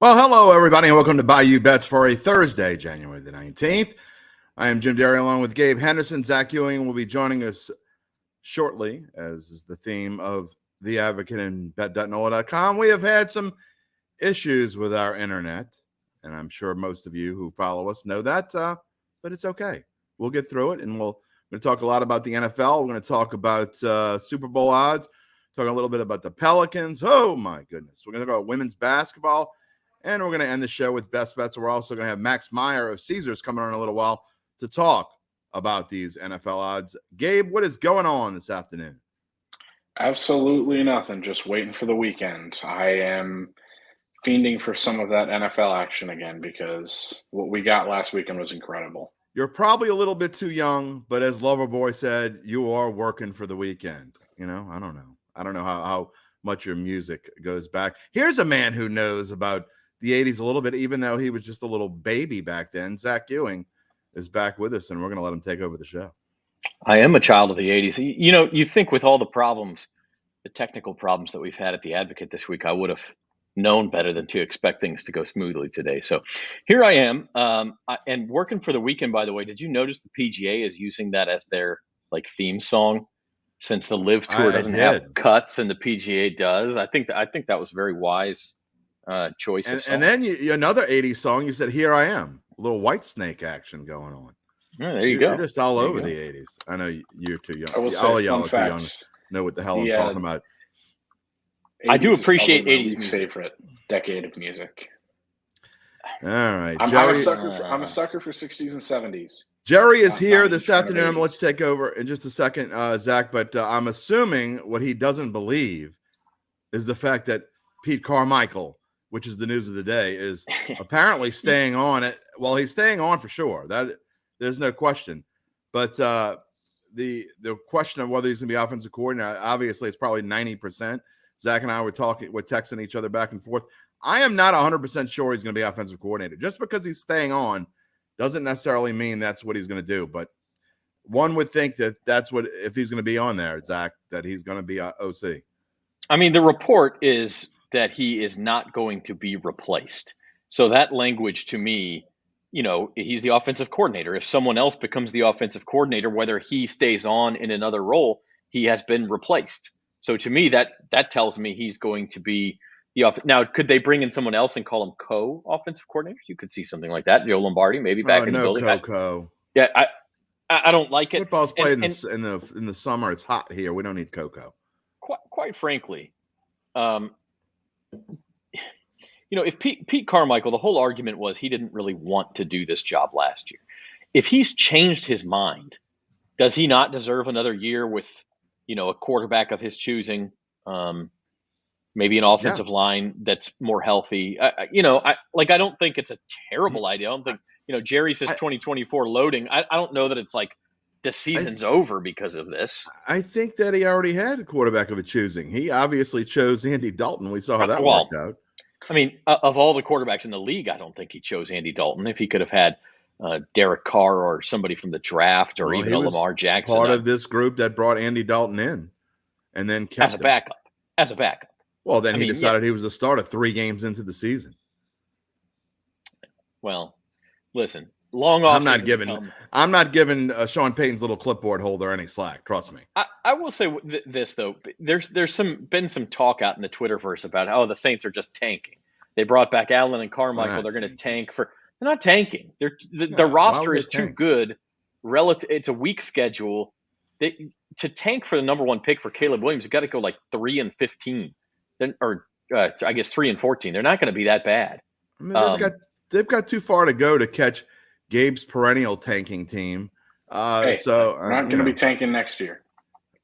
Well, hello, everybody, and welcome to Bayou Bets for a Thursday, January the 19th. I am Jim Derry, along with Gabe Henderson. Zach Ewing will be joining us shortly, as is the theme of The Advocate and bet.NOLA.com. We have had some issues with our internet, and I'm sure most of you who follow us know that, but it's okay. We'll get through it, and we're going to talk a lot about the NFL. We're going to talk about Super Bowl odds, talk a little bit about the Pelicans. Oh, my goodness. We're going to talk about women's basketball. And we're going to end the show with best bets. We're also going to have Max Meyer of Caesars coming on in a little while to talk about these NFL odds. Gabe, what is going on this afternoon? Absolutely nothing. Just waiting for the weekend. I am fiending for some of that NFL action again because what we got last weekend was incredible. You're probably a little bit too young, but as Loverboy said, you are working for the weekend. You know, I don't know. I don't know how much your music goes back. Here's a man who knows about the 80s a little bit, even though he was just a little baby back then. Zach Ewing is back with us, and we're going to let him take over the show. I am a child of the 80s. You know, you think with all the problems, the technical problems that we've had at the Advocate this week, I would have known better than to expect things to go smoothly today. So here I am, and working for the weekend, by the way. Did you notice the PGA is using that as their theme song? Since the Live Tour doesn't have cuts and the PGA does, I think that was very wise choice. And then another 80s song, you said, "Here I Am." A little White Snake action going on. Yeah, there you go. You're just all over the 80s. I know you're too young. All of y'all are too young to know what the hell I'm talking about. I do appreciate 80s music. Favorite decade of music. All right. I'm a sucker for 60s and 70s. Jerry is here this afternoon. I'm going to let you take over in just a second, Zach, but I'm assuming what he doesn't believe is the fact that Pete Carmichael, which is the news of the day, is apparently staying on it. Well, he's staying on for sure. That there's no question. But the question of whether he's going to be offensive coordinator, obviously it's probably 90%. Zach and I we're texting each other back and forth. I am not 100% sure he's going to be offensive coordinator. Just because he's staying on doesn't necessarily mean that's what he's going to do. But one would think that that's what, if he's going to be on there, Zach, that he's going to be OC. I mean, the report is that he is not going to be replaced. So that language to me, you know, he's the offensive coordinator. If someone else becomes the offensive coordinator, whether he stays on in another role, he has been replaced. So to me, that tells me he's going to be now. Could they bring in someone else and call him co-offensive coordinator? You could see something like that. Joe Lombardi, maybe back in the building. I don't like it. Football's played in the summer. It's hot here. We don't need Coco. Quite frankly, you know, if Pete Carmichael, the whole argument was he didn't really want to do this job last year. If he's changed his mind, does he not deserve another year with, you know, a quarterback of his choosing? Maybe an offensive line that's more healthy. I don't think it's a terrible idea. I don't think, you know, Jerry says 2024 loading. I don't know that it's like the season's over because of this. I think that he already had a quarterback of his choosing. He obviously chose Andy Dalton. We saw how that worked out. I mean, of all the quarterbacks in the league, I don't think he chose Andy Dalton. If he could have had Derek Carr or somebody from the draft or even a Lamar Jackson. Part of this group that brought Andy Dalton in and then kept as a backup. Well, then he decided he was a starter 3 games into the season. Well, listen, long off. I'm not giving Sean Payton's little clipboard holder any slack. Trust me. I will say this though. There's been some talk out in the Twitterverse about how the Saints are just tanking. They brought back Allen and Carmichael. They're going to tank for. They're not tanking. The roster is too good. It's a weak schedule. To tank for the number 1 pick for Caleb Williams, you got to go like 3-15. I guess 3-14. They're not going to be that bad. I mean, they've got too far to go to catch Gabe's perennial tanking team. We're not going to be tanking next year.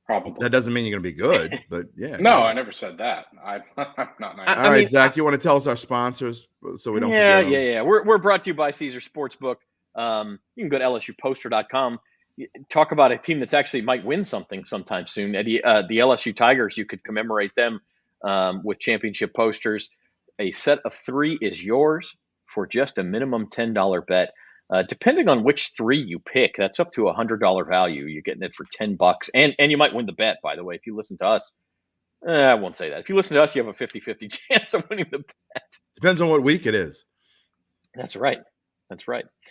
Probably. That doesn't mean you're going to be good, but yeah. No, I never said that. I'm not. All right, Zach, you want to tell us our sponsors so we don't forget them? Yeah. We're brought to you by Caesars Sportsbook. You can go to LSUposter.com. Talk about a team that's actually might win something sometime soon. The LSU Tigers, you could commemorate them with championship posters. A set of 3 is yours for just a minimum $10 bet. Depending on which 3 you pick, that's up to $100 value. You're getting it for $10, and you might win the bet. By the way, if you listen to us, I won't say that. If you listen to us, you have a 50-50 chance of winning the bet. Depends on what week it is. That's right.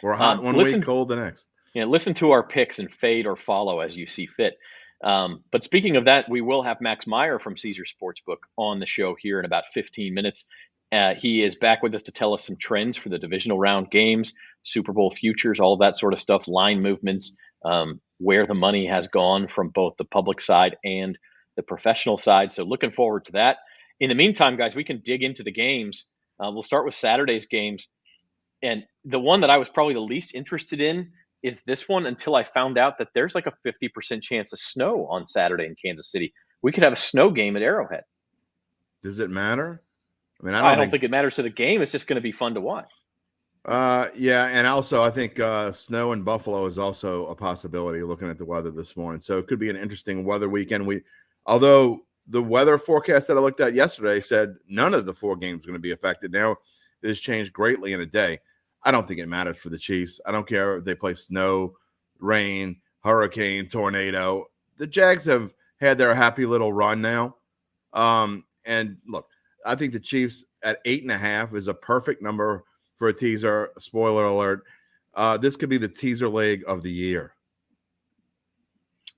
We're hot one week, cold the next. Yeah, listen to our picks and fade or follow as you see fit. But speaking of that, we will have Max Meyer from Caesars Sportsbook on the show here in about 15 minutes. He is back with us to tell us some trends for the divisional round games, Super Bowl futures, all of that sort of stuff, line movements, where the money has gone from both the public side and the professional side. So looking forward to that. In the meantime, guys, we can dig into the games. We'll start with Saturday's games. And the one that I was probably the least interested in is this one until I found out that there's like a 50% chance of snow on Saturday in Kansas City. We could have a snow game at Arrowhead. Does it matter? I mean, I don't think it matters to the game. It's just going to be fun to watch. Yeah, and also I think snow in Buffalo is also a possibility looking at the weather this morning. So it could be an interesting weather weekend. Although the weather forecast that I looked at yesterday said none of the 4 games are going to be affected. Now it has changed greatly in a day. I don't think it matters for the Chiefs. I don't care if they play snow, rain, hurricane, tornado. The Jags have had their happy little run now. And look, I think the Chiefs at 8.5 is a perfect number for a teaser. Spoiler alert. This could be the teaser leg of the year.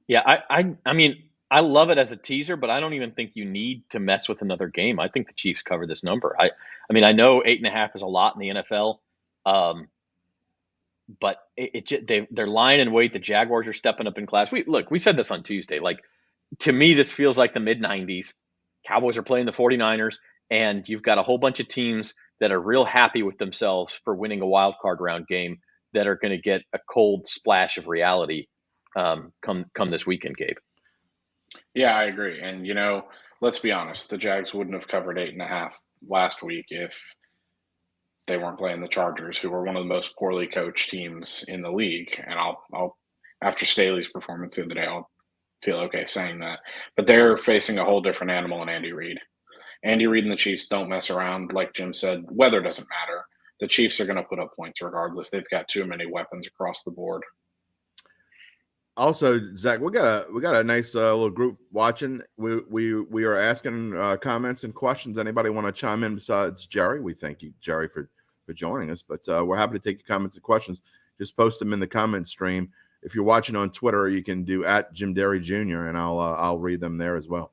Yeah, I mean, I love it as a teaser, but I don't even think you need to mess with another game. I think the Chiefs cover this number. I mean, I know 8.5 is a lot in the NFL. But they're lying in wait. The Jaguars are stepping up in class. We said this on Tuesday. Like, to me, this feels like the mid-90s. Cowboys are playing the 49ers, and you've got a whole bunch of teams that are real happy with themselves for winning a wild card round game that are going to get a cold splash of reality come this weekend, Gabe. Yeah, I agree. And, let's be honest. The Jags wouldn't have covered 8.5 last week if they weren't playing the Chargers, who were one of the most poorly coached teams in the league. And I'll after Staley's performance the other day, I'll feel okay saying that. But they're facing a whole different animal in Andy Reid. Andy Reid and the Chiefs don't mess around. Like Jim said, weather doesn't matter. The Chiefs are going to put up points regardless. They've got too many weapons across the board. Also, Zach, we got a nice little group watching. We are asking comments and questions. Anybody want to chime in besides Jerry? We thank you, Jerry, for joining us. But we're happy to take your comments and questions. Just post them in the comment stream. If you're watching on Twitter, you can do @JimDerry and I'll read them there as well.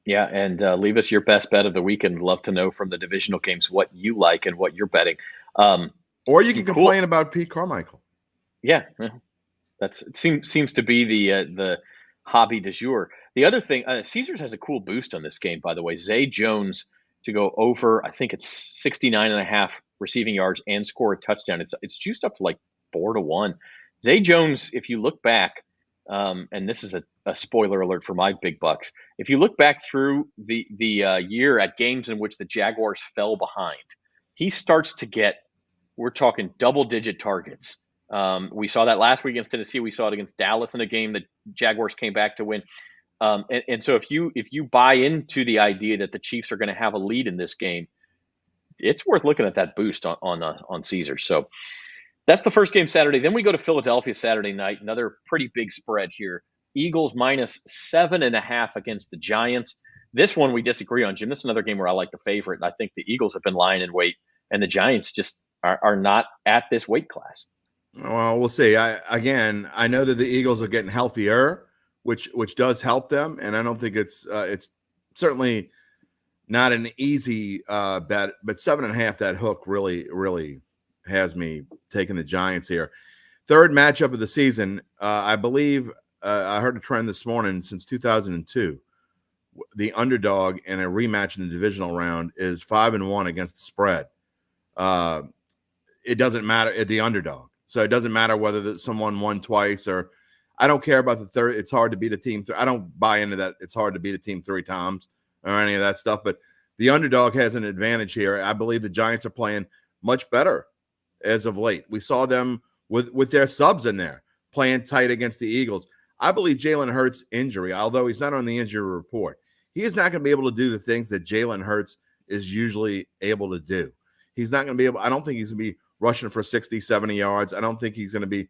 Yeah, and leave us your best bet of the weekend. Love to know from the divisional games what you like and what you're betting. Or you can complain about Pete Carmichael. Yeah. Seems to be the hobby du jour. The other thing, Caesars has a cool boost on this game, by the way. Zay Jones to go over, I think it's 69.5 receiving yards and score a touchdown. It's juiced up to like 4-1. Zay Jones, if you look back, and this is a spoiler alert for my big bucks. If you look back through the year at games in which the Jaguars fell behind, he starts to get, we're talking double-digit targets. We saw that last week against Tennessee. We saw it against Dallas in a game that Jaguars came back to win. And so if you buy into the idea that the Chiefs are going to have a lead in this game, it's worth looking at that boost on Caesars. So that's the first game Saturday. Then we go to Philadelphia Saturday night. Another pretty big spread here. Eagles -7.5 against the Giants. This one we disagree on, Jim. This is another game where I like the favorite. And I think the Eagles have been lying in wait, and the Giants just are not at this weight class. Well, we'll see. I know that the Eagles are getting healthier, which does help them, and I don't think it's certainly not an easy bet. But 7.5, that hook really has me taking the Giants here. Third matchup of the season, I believe. I heard a trend this morning since 2002. The underdog in a rematch in the divisional round is 5-1 against the spread. It doesn't matter the underdog. So it doesn't matter whether someone won twice or I don't care about the third. It's hard to beat a team. I don't buy into that. It's hard to beat a team 3 times or any of that stuff. But the underdog has an advantage here. I believe the Giants are playing much better as of late. We saw them with their subs in there playing tight against the Eagles. I believe Jalen Hurts' injury, although he's not on the injury report, he is not going to be able to do the things that Jalen Hurts is usually able to do. He's not going to be able – I don't think he's going to be rushing for 60, 70 yards. I don't think he's going to be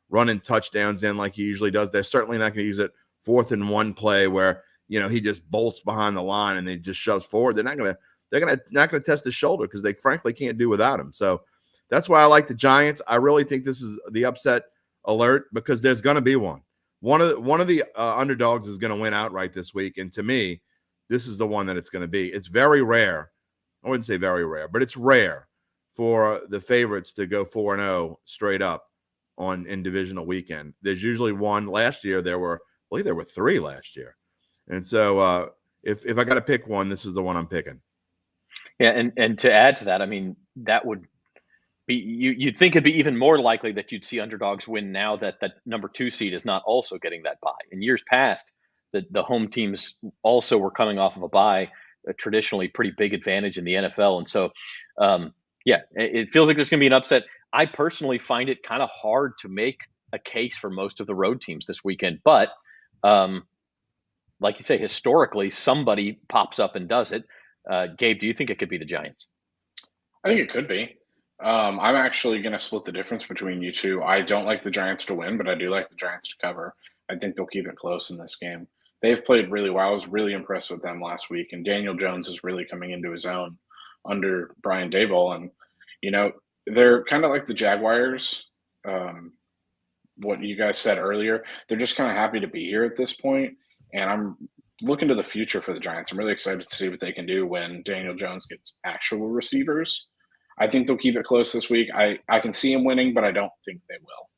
running touchdowns in like he usually does. They're certainly not going to use it 4th and 1 play where, he just bolts behind the line and they just shoves forward. They're not going to they're not going to test his shoulder because they frankly can't do without him. So that's why I like the Giants. I really think this is the upset alert because there's going to be one. One of the underdogs is going to win outright this week, and to me, this is the one that it's going to be. It's very rare. I wouldn't say very rare, but it's rare for the favorites to go 4-0 straight up in divisional weekend. There's usually one. Last year I believe there were 3 last year, and so if I got to pick one, this is the one I'm picking. Yeah, and to add to that, I mean, that would be you'd think it'd be even more likely that you'd see underdogs win now that that number 2 seed is not also getting that bye. In years past, the home teams also were coming off of a bye, a traditionally pretty big advantage in the NFL, and so yeah, it feels like there's going to be an upset. I personally find it kind of hard to make a case for most of the road teams this weekend, but like you say, historically, somebody pops up and does it. Gabe, do you think it could be the Giants? I think it could be. I'm actually going to split the difference between you two. I don't like the Giants to win, but I do like the Giants to cover. I think they'll keep it close in this game. They've played really well. I was really impressed with them last week, and Daniel Jones is really coming into his own under Brian Daboll. And, you know, they're kind of like the Jaguars, what you guys said earlier. They're just kind of happy to be here at this point, and I'm looking to the future for the Giants. I'm really excited to see what they can do when Daniel Jones gets actual receivers. I think they'll keep it close this week. I can see him winning, but I don't think they will.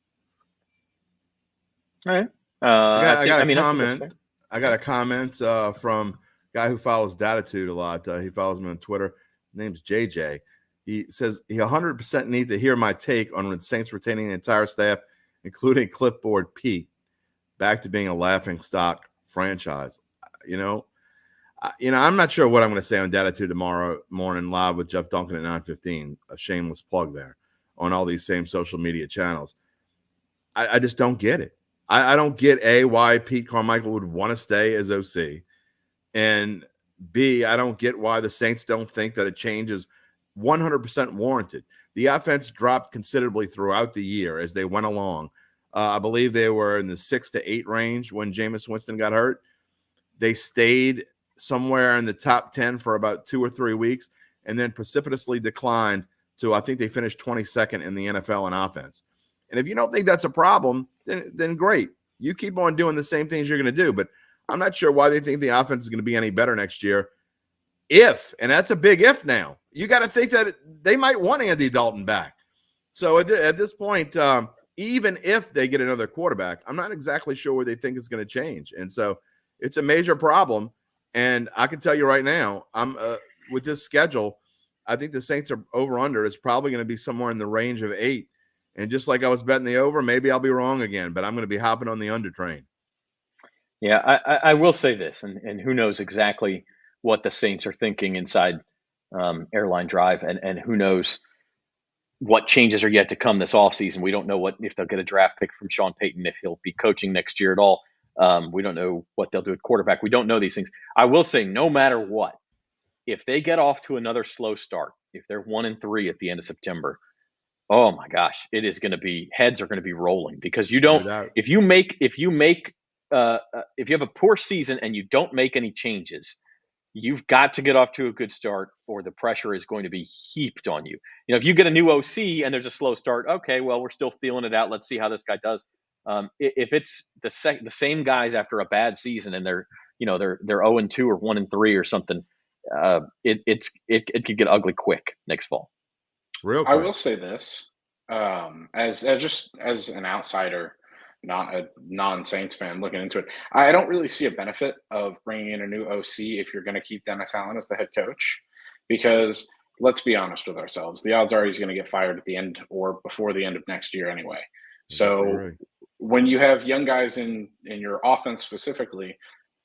All right. I got a comment from a guy who follows Datitude a lot. He follows me on Twitter. His name's JJ. He says he 100% need to hear my take on the Saints retaining the entire staff, including Clipboard Pete, back to being a laughing stock franchise. I'm not sure what I'm going to say on Datitude tomorrow morning live with Jeff Duncan at 9:15. A shameless plug there on all these same social media channels. I just don't get it. I don't get why Pete Carmichael would want to stay as OC, and B, I don't get why the Saints don't think that a change is 100% warranted. The offense dropped considerably throughout the year as they went along. I believe they were in the 6 to 8 range when Jameis Winston got hurt. They stayed somewhere in the top 10 for about 2 or 3 weeks and then precipitously declined to, I think they finished 22nd in the NFL in offense. And if you don't think that's a problem, then great. You keep on doing the same things you're going to do. But I'm not sure why they think the offense is going to be any better next year. And that's a big if now, you got to think that they might want Andy Dalton back. So at this point, even if they get another quarterback, I'm not exactly sure what they think is going to change. And so it's a major problem. And I can tell you right now, I'm with this schedule, I think the Saints are over-under is probably going to be somewhere in the range of 8. And just like I was betting the over, maybe I'll be wrong again, but I'm going to be hopping on the under train. Yeah, I will say this, and who knows exactly what the Saints are thinking inside Airline Drive, and who knows what changes are yet to come this offseason. We don't know if they'll get a draft pick from Sean Payton, if he'll be coaching next year at all. We don't know what they'll do at quarterback. We don't know these things. I will say, no matter what, if they get off to another slow start, if they're 1-3 at the end of September, oh my gosh, heads are going to be rolling because you don't. If you have a poor season and you don't make any changes, you've got to get off to a good start, or the pressure is going to be heaped on you. If you get a new OC and there's a slow start, okay, well, we're still feeling it out. Let's see how this guy does. If it's the same guys after a bad season and they're 0-2 or 1-3 or something, it could get ugly quick next fall. Real quick. I will say this, as an outsider, not a non-Saints fan looking into it, I don't really see a benefit of bringing in a new OC if you're going to keep Dennis Allen as the head coach, because let's be honest with ourselves, the odds are he's going to get fired at the end or before the end of next year anyway. So when you have young guys in your offense specifically,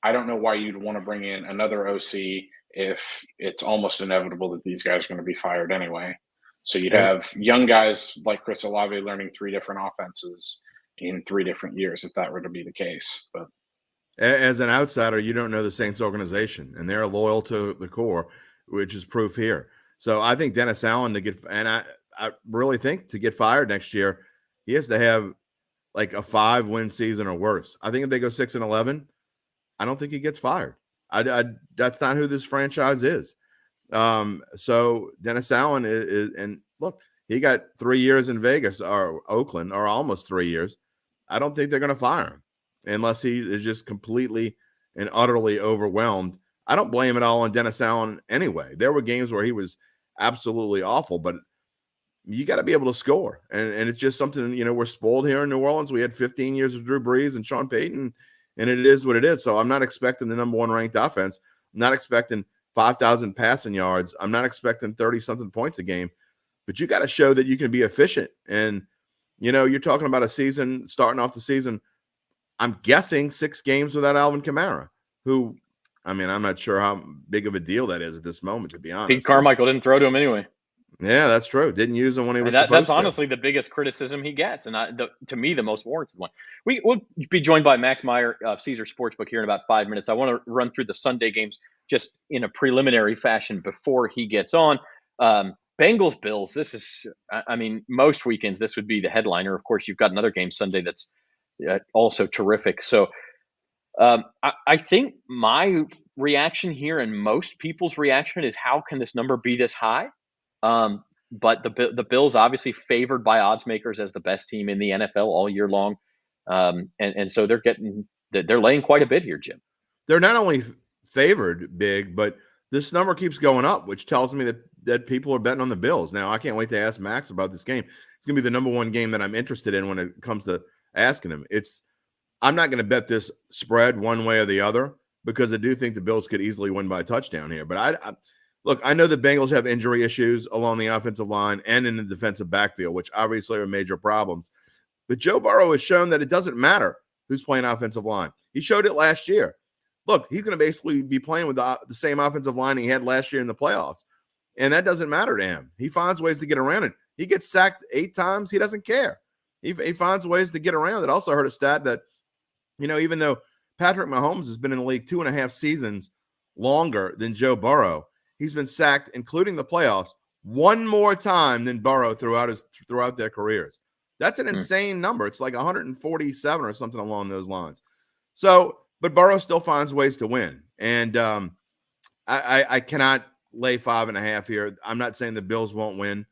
I don't know why you'd want to bring in another OC if it's almost inevitable that these guys are going to be fired anyway. So you'd have young guys like Chris Olave learning 3 different offenses in 3 different years if that were to be the case. But as an outsider, you don't know the Saints organization, and they're loyal to the core, which is proof here. So I think Dennis Allen I really think to get fired next year, he has to have like a 5-win season or worse. I think if they go 6-11, I don't think he gets fired. That's not who this franchise is. So Dennis Allen is, and look, he got 3 years in Vegas or Oakland, or almost 3 years. I don't think they're going to fire him unless he is just completely and utterly overwhelmed. I don't blame it all on Dennis Allen anyway. There were games where he was absolutely awful, but you got to be able to score. And it's just something, we're spoiled here in New Orleans. We had 15 years of Drew Brees and Sean Payton, and it is what it is. So I'm not expecting the number one ranked offense. I'm not expecting 5,000 passing yards. I'm not expecting 30-something points a game. But you got to show that you can be efficient. And, you're talking about a season, starting off the season, I'm guessing 6 games without Alvin Kamara, who, I'm not sure how big of a deal that is at this moment, to be honest. Pete Carmichael didn't throw to him anyway. Yeah, that's true. Didn't use him when he was supposed to. That's to. Honestly the biggest criticism he gets, and to me, the most warranted one. We'll be joined by Max Meyer of Caesars Sportsbook here in about 5 minutes. I want to run through the Sunday games just in a preliminary fashion before he gets on. Bengals, Bills, this is, most weekends this would be the headliner. Of course, you've got another game Sunday that's also terrific. So I think my reaction here and most people's reaction is, how can this number be this high? But the Bills obviously favored by odds makers as the best team in the NFL all year long. And so they're laying quite a bit here, Jim. They're not only favored big, but this number keeps going up, which tells me that people are betting on the Bills. Now, I can't wait to ask Max about this game. It's going to be the number one game that I'm interested in when it comes to asking him. I'm not going to bet this spread one way or the other, because I do think the Bills could easily win by a touchdown here. But look, I know the Bengals have injury issues along the offensive line and in the defensive backfield, which obviously are major problems. But Joe Burrow has shown that it doesn't matter who's playing offensive line. He showed it last year. Look, he's going to basically be playing with the same offensive line he had last year in the playoffs. And that doesn't matter to him. He finds ways to get around it. He gets sacked 8 times. He doesn't care. He finds ways to get around it. I also heard a stat that, even though Patrick Mahomes has been in the league 2.5 seasons longer than Joe Burrow, he's been sacked, including the playoffs, 1 more time than Burrow throughout their careers. That's an insane number. It's like 147 or something along those lines. So, but Burrow still finds ways to win. And I cannot lay 5.5 here. I'm not saying the Bills won't win,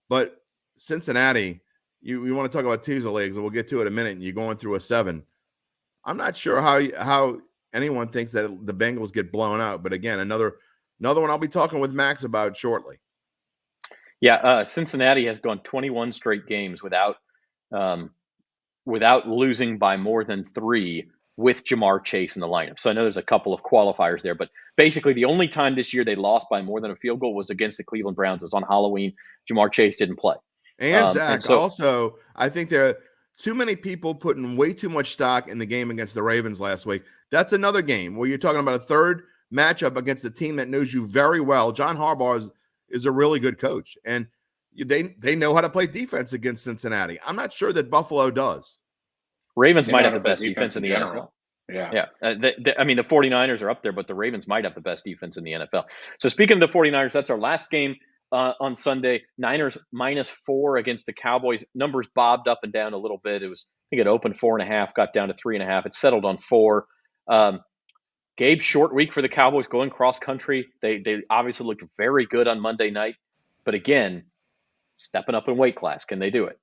but Cincinnati, you want to talk about teaser legs, and we'll get to it in a minute, and you're going through a 7. I'm not sure how anyone thinks that the Bengals get blown out. But again, another one I'll be talking with Max about shortly. Yeah, Cincinnati has gone 21 straight games without losing by more than 3 with Jamar Chase in the lineup. So I know there's a couple of qualifiers there, but basically the only time this year they lost by more than a field goal was against the Cleveland Browns. It was on Halloween. Jamar Chase didn't play. And Zach, also, I think there are too many people putting way too much stock in the game against the Ravens last week. That's another game where you're talking about a third matchup against a team that knows you very well. John Harbaugh is a really good coach, and they know how to play defense against Cincinnati. I'm not sure that Buffalo does. Ravens might have the best defense in the NFL. Yeah. The 49ers are up there, but the Ravens might have the best defense in the NFL. So speaking of the 49ers, that's our last game on Sunday. Niners -4 against the Cowboys. Numbers bobbed up and down a little bit. I think it opened 4.5, got down to 3.5. It settled on 4. Gabe, short week for the Cowboys going cross country. They obviously looked very good on Monday night, but again, stepping up in weight class. Can they do it?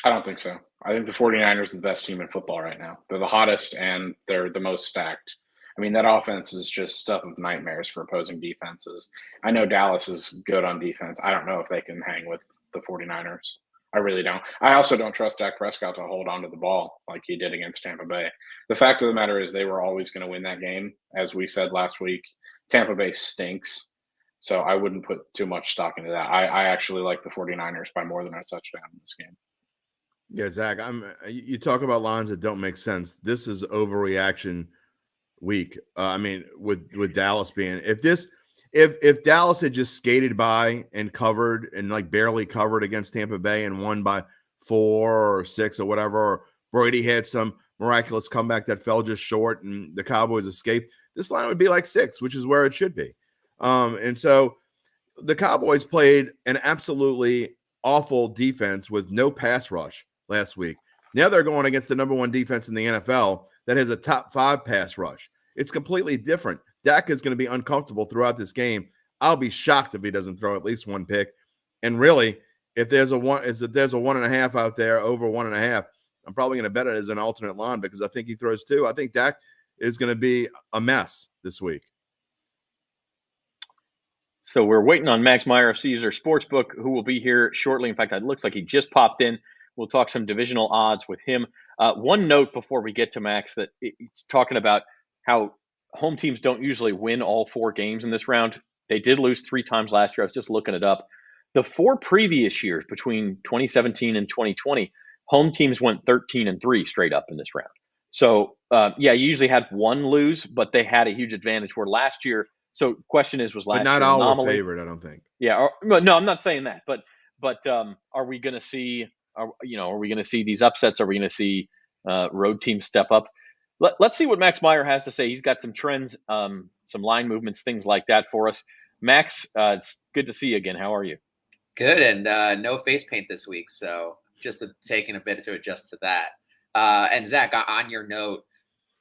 I don't think so. I think the 49ers are the best team in football right now. They're the hottest, and they're the most stacked. That offense is just stuff of nightmares for opposing defenses. I know Dallas is good on defense. I don't know if they can hang with the 49ers. I really don't. I also don't trust Dak Prescott to hold on to the ball like he did against Tampa Bay. The fact of the matter is they were always going to win that game. As we said last week, Tampa Bay stinks. So I wouldn't put too much stock into that. I actually like the 49ers by more than a touchdown in this game. Yeah, Zach, you talk about lines that don't make sense. This is overreaction week. With Dallas being, if Dallas had just skated by and covered and like barely covered against Tampa Bay and won by 4 or 6 or whatever, or Brady had some miraculous comeback that fell just short and the Cowboys escaped, this line would be like 6, which is where it should be. And so the Cowboys played an absolutely awful defense with no pass rush last week. Now they're going against the number 1 defense in the NFL that has a top 5 pass rush. It's completely different. Dak is going to be uncomfortable throughout this game. I'll be shocked if he doesn't throw at least one pick. And really, if there's a 1.5 out there, over 1.5, I'm probably going to bet it as an alternate line because I think he throws 2. I think Dak is going to be a mess this week. So we're waiting on Max Meyer of Caesars Sportsbook, who will be here shortly. In fact, it looks like he just popped in. We'll talk some divisional odds with him. One note before we get to Max, that it's talking about how home teams don't usually win all 4 games in this round. They did lose 3 times last year. I was just looking it up. The 4 previous years, between 2017 and 2020, home teams went 13-3 straight up in this round. So, you usually had 1 lose, but they had a huge advantage where last year. So, question is, was last but not year all anomaly? were favored, I don't think. Yeah, no, I'm not saying that, but are we going to see? Are we going to see these upsets? Are we going to see road teams step up? Let's see what Max Meyer has to say. He's got some trends, some line movements, things like that for us. Max, it's good to see you again. How are you? Good, and no face paint this week, so just taking a bit to adjust to that. And Zach, on your note,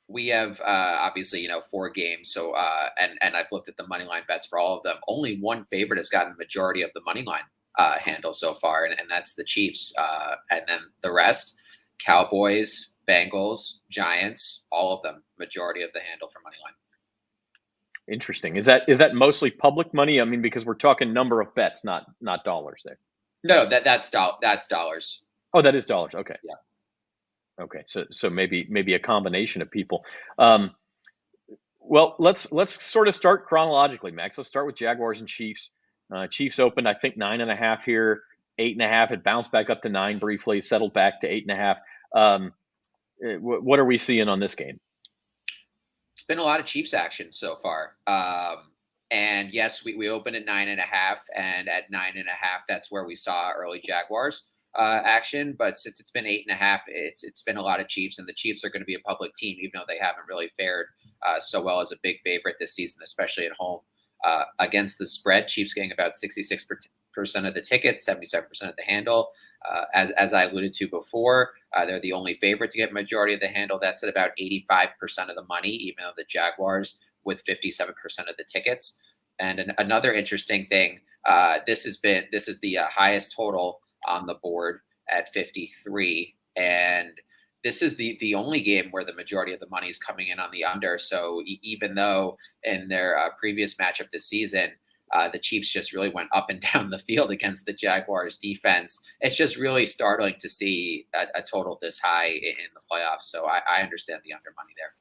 we have obviously 4 games, so and I've looked at the money line bets for all of them. Only one favorite has gotten the majority of the money line handle so far, and that's the Chiefs. And then the rest, Cowboys, Bengals, Giants, all of them, majority of the handle for money line. Interesting. Is that mostly public money? I mean, because we're talking number of bets, not dollars there. No, that's dollars. Oh, that is dollars. Okay. Yeah. Okay. So maybe a combination of people. Well, let's sort of start chronologically, Max. Let's start with Jaguars and Chiefs. Chiefs opened, I think, 9.5 here, 8.5. It bounced back up to 9 briefly, settled back to 8.5. What are we seeing on this game? It's been a lot of Chiefs action so far. And yes, we opened at 9.5, and at 9.5, that's where we saw early Jaguars action. But since it's been 8.5, it's been a lot of Chiefs, and the Chiefs are going to be a public team, even though they haven't really fared so well as a big favorite this season, especially at home. Against the spread, Chiefs getting about 66% of the tickets, 77% of the handle. As I alluded to before, they're the only favorite to get majority of the handle. That's at about 85% of the money, even though the Jaguars with 57% of the tickets. And another interesting thing, this is the highest total on the board at 53, and this is the only game where the majority of the money is coming in on the under. So even though in their previous matchup this season, the Chiefs just really went up and down the field against the Jaguars defense, it's just really startling to see a total this high in the playoffs. So I understand the under money there.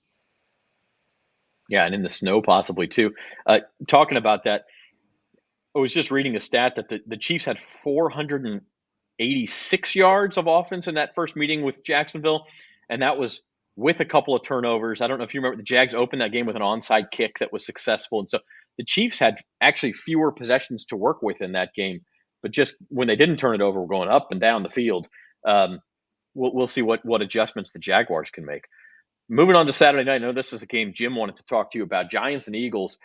Yeah, and in the snow possibly too. Talking about that, I was just reading a stat that the Chiefs had 486 yards of offense in that first meeting with Jacksonville, and that was with a couple of turnovers. I don't know if you remember, the Jags opened that game with an onside kick that was successful, and so the Chiefs had actually fewer possessions to work with in that game, but just when they didn't turn it over, we're going up and down the field. We'll see what adjustments the Jaguars can make. Moving on to Saturday night, I know this is a game Jim wanted to talk to you about, Giants and Eagles.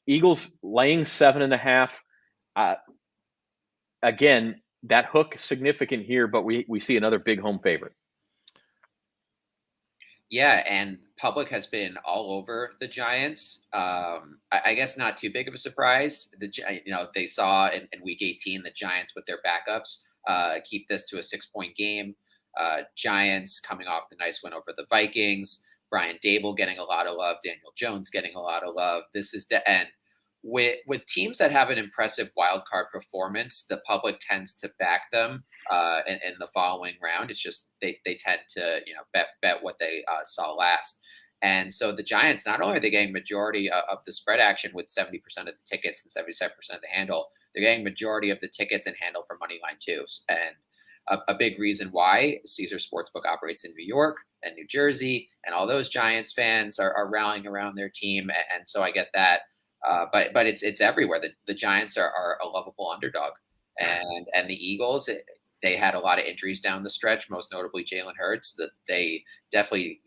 Eagles laying 7.5. Again, that hook significant here, but we see another big home favorite. Yeah, and public has been all over the Giants. I guess not too big of a surprise. They saw in Week 18 the Giants with their backups keep this to a 6-point game. Giants coming off the nice win over the Vikings. Brian Dable getting a lot of love. Daniel Jones getting a lot of love. This is the end. With teams that have an impressive wild card performance, the public tends to back them in the following round. It's just they tend to bet what they saw last. And so the Giants, not only are they getting majority of the spread action with 70% of the tickets and 77% of the handle, they're getting majority of the tickets and handle for money line too. And a big reason why Caesars Sportsbook operates in New York and New Jersey, and all those Giants fans are rallying around their team. And so I get that. But it's everywhere. The Giants are a lovable underdog, and the Eagles, they had a lot of injuries down the stretch, most notably Jalen Hurts. That they definitely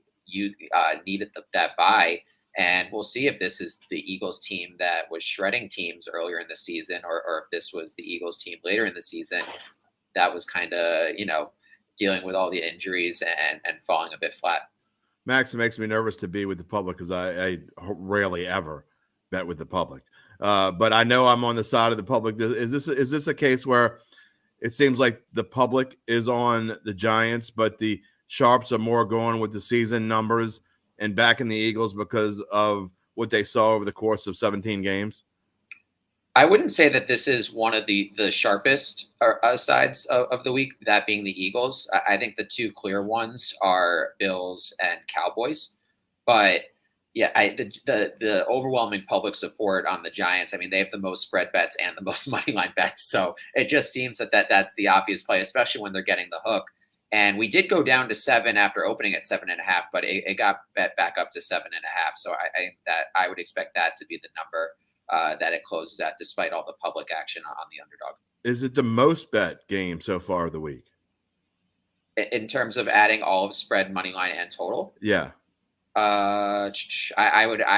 needed that bye, and we'll see if this is the Eagles team that was shredding teams earlier in the season, or if this was the Eagles team later in the season that was kind of dealing with all the injuries and falling a bit flat. Max, it makes me nervous to be with the public because I rarely ever bet with the public. But I know I'm on the side of the public. Is this a case where it seems like the public is on the Giants, but the sharps are more going with the season numbers and backing the Eagles because of what they saw over the course of 17 games? I wouldn't say that this is one of the sharpest sides of the week, that being the Eagles. I think the two clear ones are Bills and Cowboys. But yeah, the overwhelming public support on the Giants. I mean, they have the most spread bets and the most money line bets. So it just seems that's the obvious play, especially when they're getting the hook. And we did go down to 7 after opening at 7.5, but it got bet back up to 7.5. So I would expect that to be the number that it closes at, despite all the public action on the underdog. Is it the most bet game so far of the week? In terms of adding all of spread, money line, and total? Yeah. I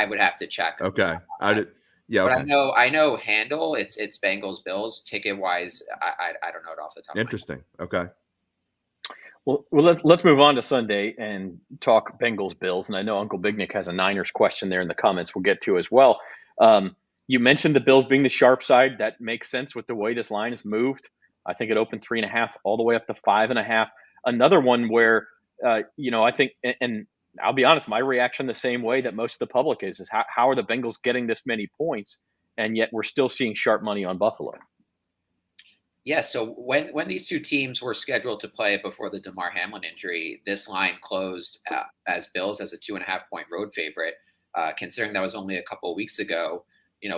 would have to check. Okay. Yeah. But Okay. I know handle. It's Bengals Bills ticket wise. I don't know it off the top. Interesting. Okay. Well, let's move on to Sunday and talk Bengals Bills. And I know Uncle Big Nick has a Niners question there in the comments we'll get to as well. You mentioned the Bills being the sharp side. That makes sense with the way this line has moved. I think it opened 3.5 all the way up to 5.5. Another one where, I think, and I'll be honest, my reaction the same way that most of the public is how are the Bengals getting this many points? And yet we're still seeing sharp money on Buffalo. Yeah, so when these two teams were scheduled to play before the DeMar Hamlin injury, this line closed as Bills as a 2.5-point road favorite. Considering that was only a couple of weeks ago,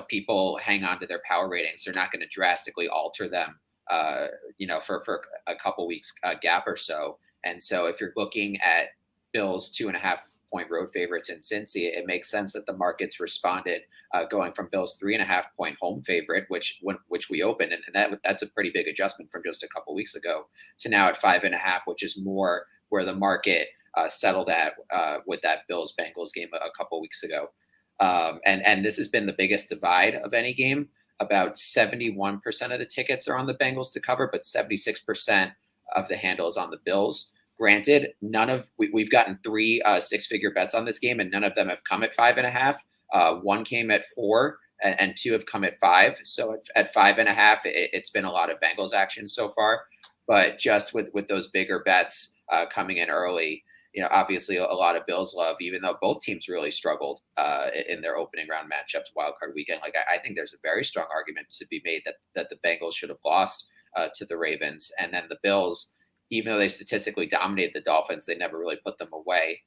people hang on to their power ratings. They're not going to drastically alter them, for a couple weeks gap or so. And so if you're looking at Bills 2.5-point road favorites in Cincy, it makes sense that the markets responded, going from Bills 3.5-point home favorite, which we opened, and that's a pretty big adjustment from just a couple weeks ago, to now at 5.5, which is more where the market settled at with that Bills Bengals game a couple weeks ago. And this has been the biggest divide of any game. About 71% of the tickets are on the Bengals to cover, but 76% of the handle is on the Bills. Granted, we've gotten 3 six-figure bets on this game, and none of them have come at 5.5. One came at 4, and 2 have come at 5. So at 5.5, it's been a lot of Bengals action so far. But just with those bigger bets coming in early, obviously a lot of Bills love, even though both teams really struggled in their opening round matchups wildcard weekend. Like I think there's a very strong argument to be made that the Bengals should have lost to the Ravens, and then the Bills, even though they statistically dominated the Dolphins, they never really put them away.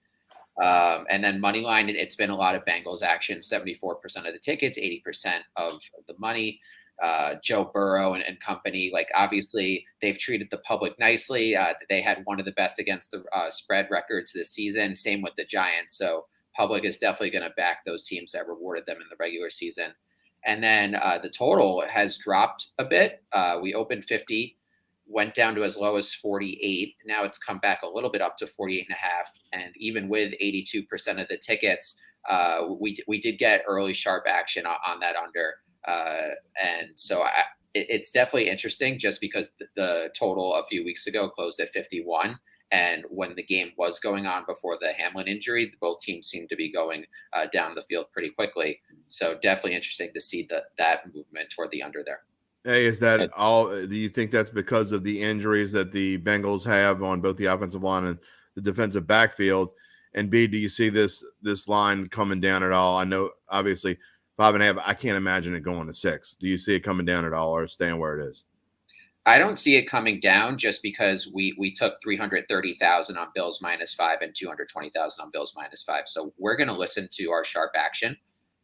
And then money line, it's been a lot of Bengals action, 74% of the tickets, 80% of the money. Joe Burrow and company, like obviously they've treated the public nicely. They had one of the best against the spread records this season. Same with the Giants. So public is definitely going to back those teams that rewarded them in the regular season. And then the total has dropped a bit. We opened 50, went down to as low as 48. Now it's come back a little bit up to 48.5. And even with 82% of the tickets, we did get early sharp action on that under. And so it's definitely interesting just because the total a few weeks ago closed at 51. And when the game was going on before the Hamlin injury, both teams seemed to be going down the field pretty quickly. So definitely interesting to see that movement toward the under there. Hey, is that all? Do you think that's because of the injuries that the Bengals have on both the offensive line and the defensive backfield? And B, do you see this line coming down at all? I know obviously 5.5. I can't imagine it going to 6. Do you see it coming down at all or staying where it is? I don't see it coming down just because we took 330,000 on Bills -5 and 220,000 on Bills -5. So we're going to listen to our sharp action,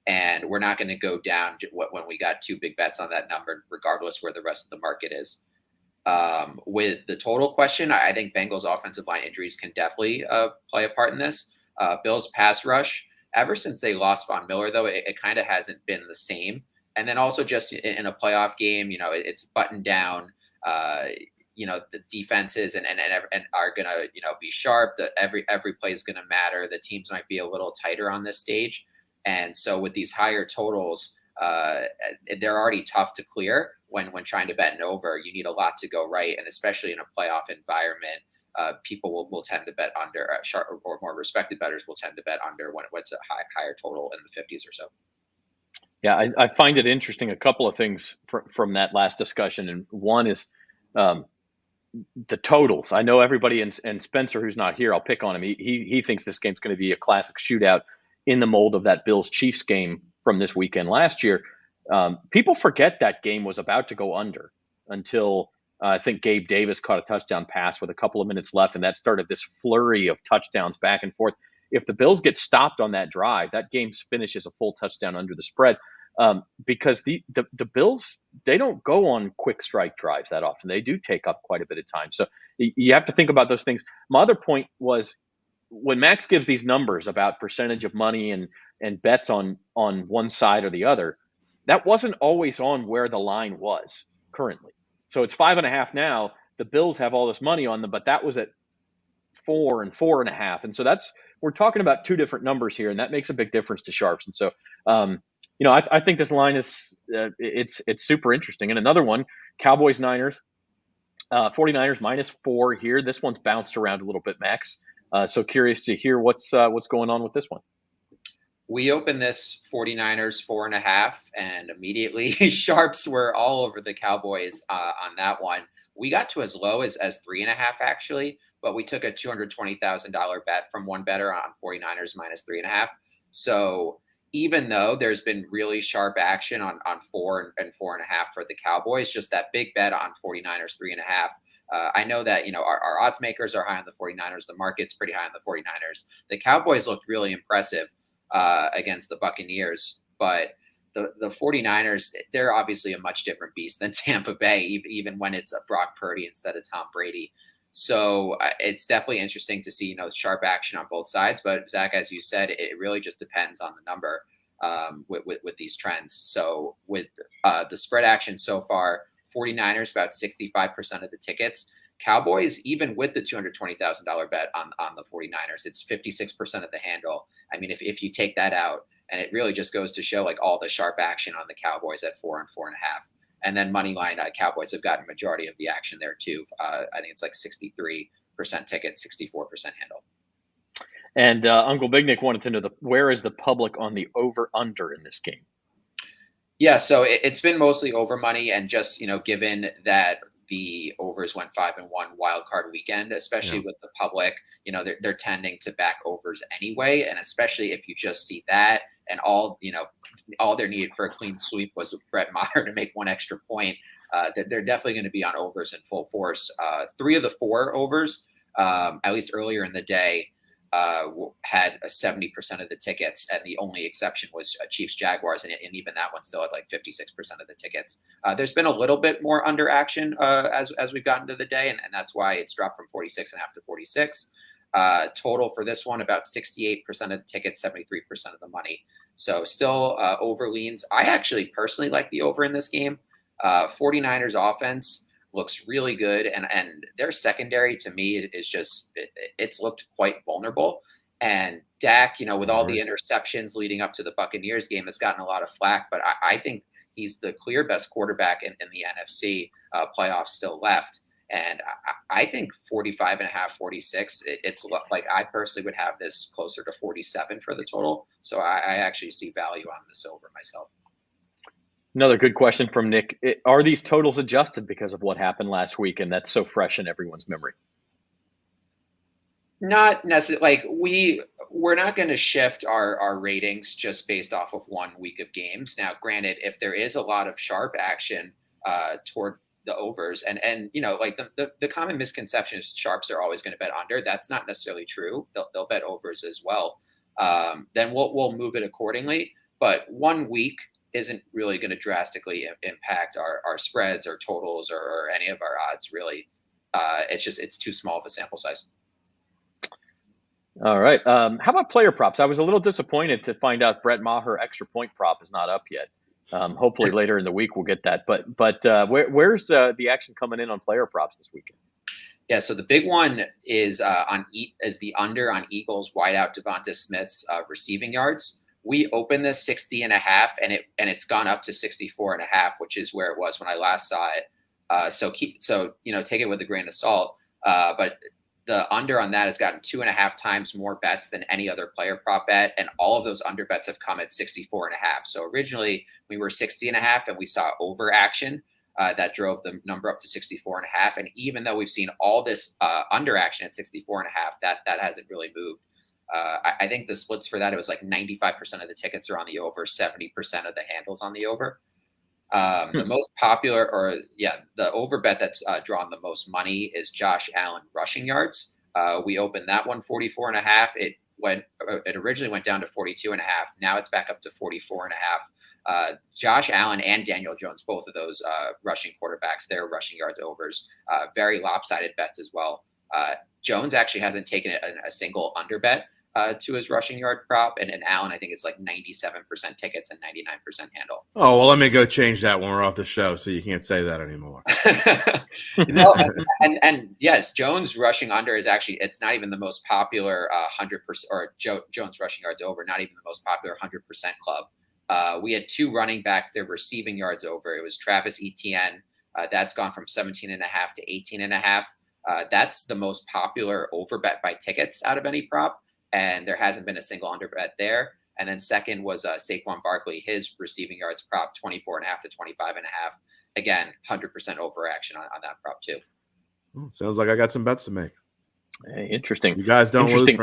and we're not going to go down when we got 2 big bets on that number, regardless where the rest of the market is. With the total question, I think Bengals offensive line injuries can definitely play a part in this. Bills pass rush, ever since they lost Von Miller, though, it kind of hasn't been the same. And then also just in a playoff game, it's buttoned down. The defenses and are going to, be sharp. Every play is going to matter. The teams might be a little tighter on this stage. And so with these higher totals, they're already tough to clear when trying to bet an over. You need a lot to go right. And especially in a playoff environment, people will tend to bet under, sharp or more respected bettors will tend to bet under when it's a higher total in the 50s or so. Yeah, I find it interesting. A couple of things from that last discussion, and one is the totals. I know everybody, and Spencer, who's not here, I'll pick on him. He thinks this game's going to be a classic shootout in the mold of that Bills Chiefs game from this weekend last year. People forget that game was about to go under until I think Gabe Davis caught a touchdown pass with a couple of minutes left, and that started this flurry of touchdowns back and forth. If the Bills get stopped on that drive, that game finishes a full touchdown under the spread. Because the Bills, they don't go on quick strike drives that often. They do take up quite a bit of time. So you have to think about those things. My other point was when Max gives these numbers about percentage of money and bets on one side or the other, that wasn't always on where the line was currently. So it's 5.5 now. The Bills have all this money on them, but that was at 4 and 4.5. And so we're talking about two different numbers here, and that makes a big difference to sharps. And so, I think this line is it's super interesting. And another one, Cowboys Niners, 49ers -4 here. This one's bounced around a little bit, Max. So curious to hear what's going on with this one. We opened this 49ers 4.5, and immediately sharps were all over the Cowboys on that one. We got to as low as 3.5 actually, but we took a $220,000 bet from one bettor on 49ers -3.5. So even though there's been really sharp action on 4 and 4.5 for the Cowboys, just that big bet on 49ers 3.5. I know that, our odds makers are high on the 49ers. The market's pretty high on the 49ers. The Cowboys looked really impressive against the Buccaneers, but the 49ers, they're obviously a much different beast than Tampa Bay, even when it's a Brock Purdy instead of Tom Brady. So it's definitely interesting to see, sharp action on both sides. But Zach, as you said, it really just depends on the number with these trends. So with the spread action so far, 49ers about 65% of the tickets. Cowboys, even with the $220,000 bet on the 49ers, it's 56% of the handle. I mean, if you take that out, and it really just goes to show like all the sharp action on the Cowboys at 4 and 4.5. And then money line Cowboys have gotten a majority of the action there too. I think it's like 63% ticket, 64% handle. And Uncle Big Nick wanted to know where is the public on the over/under in this game? Yeah, so it's been mostly over money, and just given that the overs went 5-1 wild card weekend, especially with the public, they're tending to back overs anyway, and especially if you just see that and all they're needed for a clean sweep was Brett Maher to make one extra point. They're definitely going to be on overs in full force. 3 of the 4 overs, at least earlier in the day, had 70% of the tickets, and the only exception was Chiefs Jaguars, and even that one still had like 56% of the tickets. There's been a little bit more under action as we've gotten to the day, and that's why it's dropped from 46.5 to 46. Total for this one, about 68% of the tickets, 73% of the money. So still over leans. I actually personally like the over in this game. 49ers offense looks really good, and their secondary to me is just it's looked quite vulnerable. And Dak, with all the interceptions leading up to the Buccaneers game, has gotten a lot of flack, but I think he's the clear best quarterback in the NFC playoffs still left. And I think 45.5, 46, it's like I personally would have this closer to 47 for the total. So I actually see value on this over myself. Another good question from Nick. Are these totals adjusted because of what happened last week, and that's so fresh in everyone's memory? Not necessarily. Like we're not going to shift our ratings just based off of 1 week of games. Now, granted, if there is a lot of sharp action toward the overs, and like the common misconception is sharps are always going to bet under. That's not necessarily true. They'll bet overs as well. Then we'll move it accordingly. But 1 week isn't really going to drastically impact our spreads or totals or any of our odds, really. It's too small of a sample size. All right. How about player props? I was a little disappointed to find out Brett Maher extra point prop is not up yet. Hopefully later in the week we'll get that. But where's the action coming in on player props this weekend? Yeah, so the big one is the under on Eagles wideout Devonta Smith's receiving yards. We opened this 60.5, and it's gone up to 64.5, which is where it was when I last saw it. So take it with a grain of salt. But the under on that has gotten 2.5 times more bets than any other player prop bet. And all of those under bets have come at 64.5. So originally we were 60.5 and we saw over action that drove the number up to 64.5. And even though we've seen all this under action at 64.5, that hasn't really moved. I think the splits for that, it was like 95% of the tickets are on the over, 70% of the handles on the over. The most popular, the over bet that's drawn the most money is Josh Allen rushing yards. We opened that one 44.5. It originally went down to 42.5. Now it's back up to 44.5. Josh Allen and Daniel Jones, both of those rushing quarterbacks, their rushing yards overs, very lopsided bets as well. Jones actually hasn't taken a single under bet to his rushing yard prop, and Allen, I think it's like 97% tickets and 99% handle. Oh, well, let me go change that when we're off the show, so you can't say that anymore. No, and yes, Jones rushing under is actually, it's not even the most popular 100%, or Jones rushing yards over, not even the most popular 100% club. We had two running backs, their receiving yards over. It was Travis Etienne. That's gone from 17.5 to 18.5. That's the most popular over bet by tickets out of any prop. And there hasn't been a single under bet there. And then second was Saquon Barkley, his receiving yards prop, 24.5 to 25.5. Again, 100% over action on that prop too. Sounds like I got some bets to make. Hey, interesting. You guys don't lose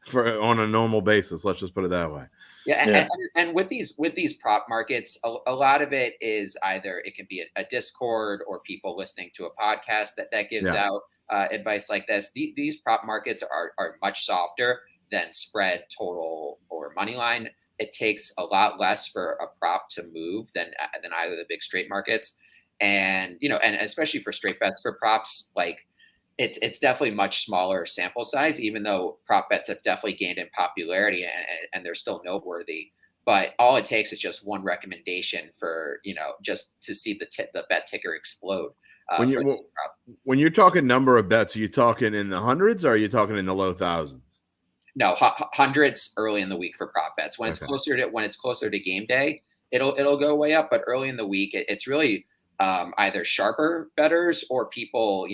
for on a normal basis. Let's just put it that way. Yeah, and with these prop markets, a lot of it is either it can be a Discord or people listening to a podcast that gives out advice like this. These prop markets are much softer than spread, total, or money line. It takes a lot less for a prop to move than either the big straight markets. And, and especially for straight bets for props, like it's definitely much smaller sample size, even though prop bets have definitely gained in popularity and they're still noteworthy. But all it takes is just one recommendation for, just to see the bet ticker explode. When you're talking number of bets, are you talking in the hundreds or are you talking in the low thousands? No, hundreds early in the week for prop bets. When it's closer to game day, it'll go way up. But early in the week, it's really either sharper bettors or people,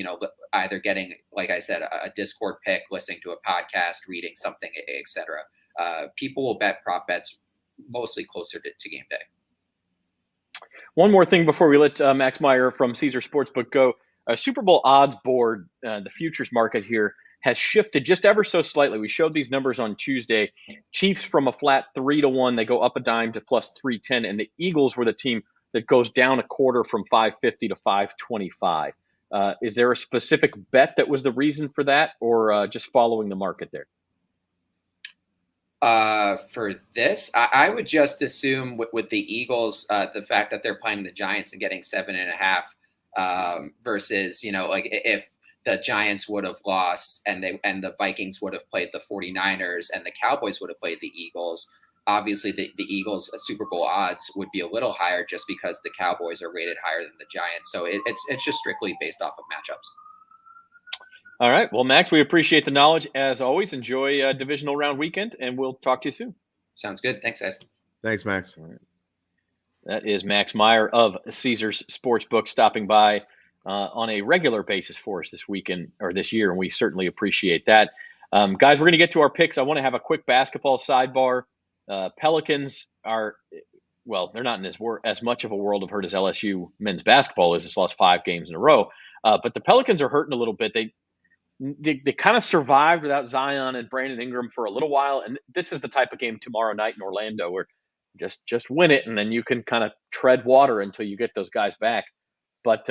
either getting, like I said, a Discord pick, listening to a podcast, reading something, etc. People will bet prop bets mostly closer to game day. One more thing before we let Max Meyer from Caesars Sportsbook go. Super Bowl odds board, the futures market here, has shifted just ever so slightly. We showed these numbers on Tuesday. Chiefs from a flat 3-1, they go up a dime to plus 310, and the Eagles were the team that goes down a quarter from 550 to 525. Is there a specific bet that was the reason for that, or just following the market there? For this, I would just assume with the Eagles, the fact that they're playing the Giants and getting 7.5 versus, like if the Giants would have lost and the Vikings would have played the 49ers and the Cowboys would have played the Eagles, obviously the Eagles Super Bowl odds would be a little higher just because the Cowboys are rated higher than the Giants. So it's just strictly based off of matchups. All right. Well, Max, we appreciate the knowledge as always. Enjoy divisional round weekend, and we'll talk to you soon. Sounds good. Thanks, guys. Thanks, Max. All right. That is Max Meyer of Caesars Sportsbook stopping by on a regular basis for us this weekend or this year, and we certainly appreciate that. Guys, we're going to get to our picks. I want to have a quick basketball sidebar. Pelicans are, well, they're not in as much of a world of hurt as LSU men's basketball is. It's lost 5 games in a row. But the Pelicans are hurting a little bit. They kind of survived without Zion and Brandon Ingram for a little while. And this is the type of game tomorrow night in Orlando where just win it, and then you can kind of tread water until you get those guys back. But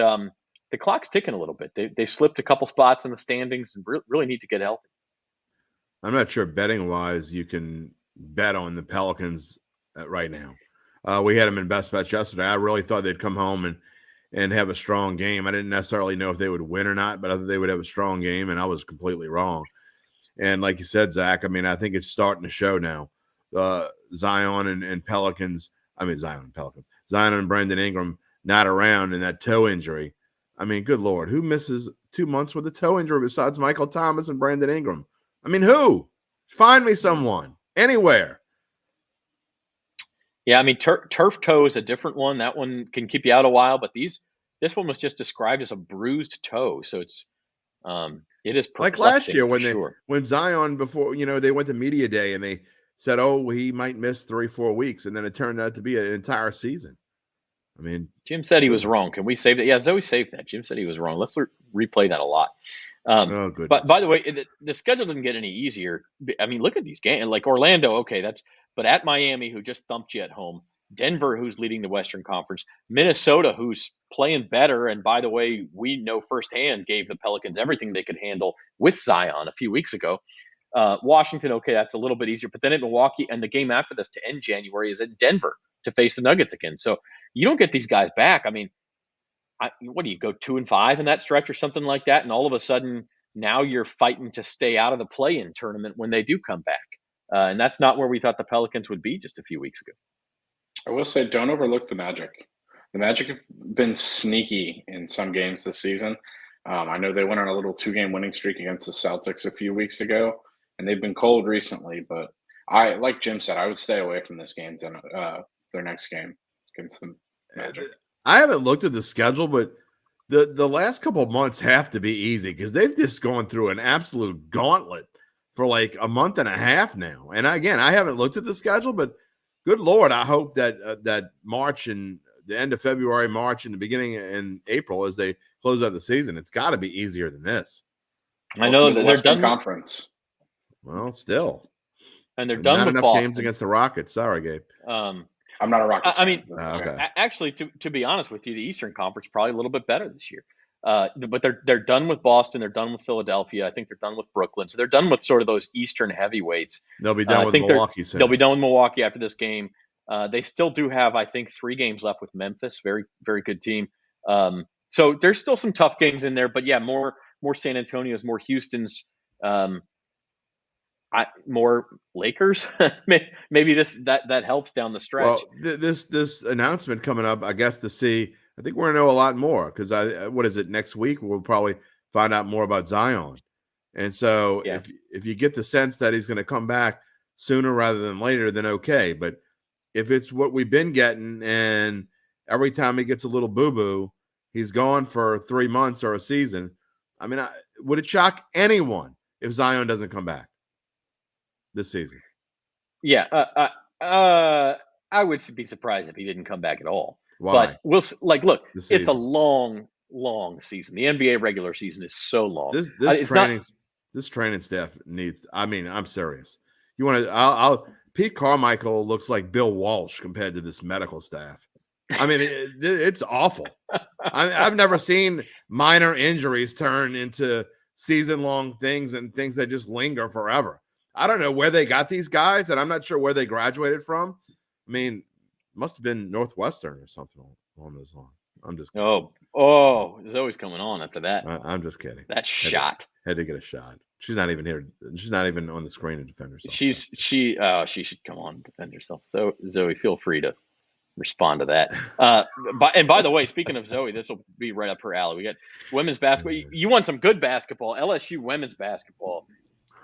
the clock's ticking a little bit. They've slipped a couple spots in the standings and really need to get healthy. I'm not sure betting-wise you can bet on the Pelicans right now. We had them in best bets yesterday. I really thought they'd come home and have a strong game. I didn't necessarily know if they would win or not, but I thought they would have a strong game, and I was completely wrong. And like you said, Zach, I mean, I think it's starting to show now. Zion and Brandon Ingram not around in that toe injury. I mean, good Lord, who misses 2 months with a toe injury besides Michael Thomas and Brandon Ingram? I mean, who? Find me someone, anywhere. Yeah, I mean, turf toe is a different one. That one can keep you out a while, but this one was just described as a bruised toe. So it's, It is like last perplexing year for when sure. Zion before they went to media day and they said, "Oh, he might miss 3-4 weeks," and then it turned out to be an entire season. I mean, Jim said he good was one. wrong. Can we save that? Yeah, Zoe saved that. Jim said he was wrong. Let's replay that a lot. Oh goodness. But by the way, the schedule doesn't get any easier. I mean, look at these games. Like Orlando, okay, but at Miami, who just thumped you at home, Denver, who's leading the Western Conference, Minnesota, who's playing better, and by the way, we know firsthand gave the Pelicans everything they could handle with Zion a few weeks ago. Washington, okay, that's a little bit easier. But then at Milwaukee, and the game after this to end January is at Denver to face the Nuggets again. So you don't get these guys back. I mean, what do you go 2-5 in that stretch or something like that? And all of a sudden, now you're fighting to stay out of the play-in tournament when they do come back. And that's not where we thought the Pelicans would be just a few weeks ago. I will say, don't overlook the Magic. The Magic have been sneaky in some games this season. I know they went on a little 2-game winning streak against the Celtics a few weeks ago, and they've been cold recently. But like Jim said, I would stay away from this game than their next game against the Magic. I haven't looked at the schedule, but the last couple of months have to be easy because they've just gone through an absolute gauntlet for like a month and a half now. And again, I haven't looked at the schedule, but good Lord, I hope that that March and the end of February, March, and the beginning in April as they close out the season, it's got to be easier than this. I know that they're done. Conference. Well, still, And they're done not with enough Boston. games against the Rockets. Sorry, Gabe. I'm not a Rockets. I mean, okay. Actually, to be honest with you, the Eastern Conference probably a little bit better this year. But they're done with Boston. They're done with Philadelphia. I think they're done with Brooklyn. So they're done with sort of those Eastern heavyweights. They'll be done with Milwaukee soon. They'll be done with Milwaukee after this game. They still do have, I think, 3 games left with Memphis. Very, very good team. So there's still some tough games in there. But yeah, more San Antonio's, more Houston's, more Lakers. Maybe that helps down the stretch. Well, this announcement coming up, I guess, to see. I think we're gonna know a lot more because what is it next week? We'll probably find out more about Zion. And so if you get the sense that he's going to come back sooner rather than later, then okay. But if it's what we've been getting, and every time he gets a little boo-boo, he's gone for 3 months or a season. I mean, would it shock anyone if Zion doesn't come back this season? Yeah, I would be surprised if he didn't come back at all. Why? But look, it's a long season. The NBA regular season is so long. This training staff needs. I mean, I'm serious. You want to? Pete Carmichael looks like Bill Walsh compared to this medical staff. I mean, it's awful. I've never seen minor injuries turn into season-long things and things that just linger forever. I don't know where they got these guys, and I'm not sure where they graduated from. I mean, must have been Northwestern or something along those lines. I'm just kidding. Zoe's coming on after that. I'm just kidding. That shot. Had to get a shot. She's not even here. She's not even on the screen to defend herself. She should come on and defend herself. So Zoe, feel free to respond to that. By the way, speaking of Zoe, this will be right up her alley. We got women's basketball. You want some good basketball? LSU women's basketball